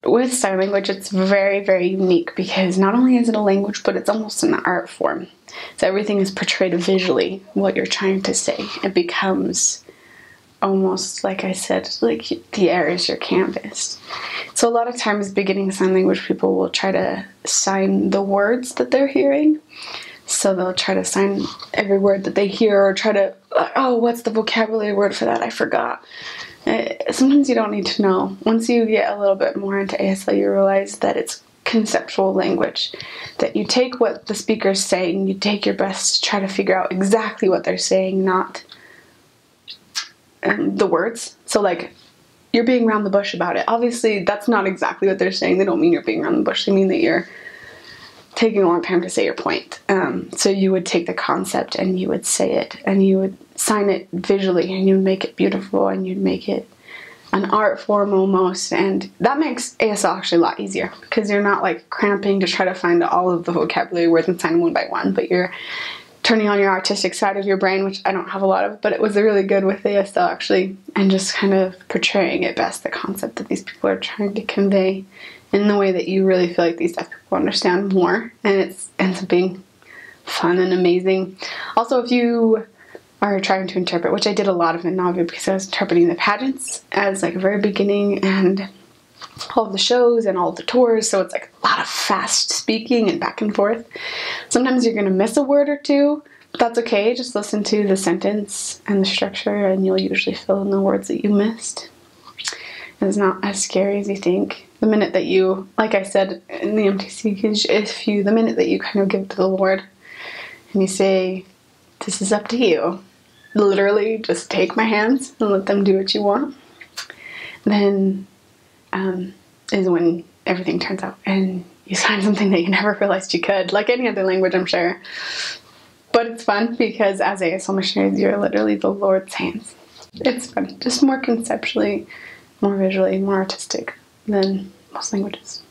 with sign language, it's very, very unique because not only is it a language, but it's almost an art form. So everything is portrayed visually, what you're trying to say. It becomes almost, like I said, like the air is your canvas. So a lot of times beginning sign language people will try to sign the words that they're hearing. So they'll try to sign every word that they hear, or try to, oh, what's the vocabulary word for that? I forgot. Sometimes you don't need to know. Once you get a little bit more into ASL, you realize that it's conceptual language. That you take what the speaker's saying, you take your best to try to figure out exactly what they're saying, not the words. So like, you're being around the bush about it. Obviously, that's not exactly what they're saying. They don't mean you're being around the bush. They mean that you're taking a long time to say your point. So you would take the concept and you would say it, and you would sign it visually, and you would make it beautiful, and you'd make it an art form almost. And that makes ASL actually a lot easier because you're not like cramping to try to find all of the vocabulary words and sign one by one, but you're turning on your artistic side of your brain, which I don't have a lot of, but it was really good with ASL actually, and just kind of portraying it best, the concept that these people are trying to convey in the way that you really feel like these deaf people understand more, and it ends up being fun and amazing. Also, if you are trying to interpret, which I did a lot of in Nauvoo because I was interpreting the pageants as like a very beginning and all of the shows and all of the tours, so it's like a lot of fast speaking and back and forth. Sometimes you're going to miss a word or two, but that's okay. Just listen to the sentence and the structure and you'll usually fill in the words that you missed. It's not as scary as you think. The minute that you, like I said in the MTC, the minute that you kind of give to the Lord and you say, this is up to you, literally just take my hands and let them do what you want, then is when everything turns out and you sign something that you never realized you could, like any other language, I'm sure. But it's fun because as ASL missionaries, you're literally the Lord's hands. It's fun, just more conceptually, more visually, more artistic than most languages.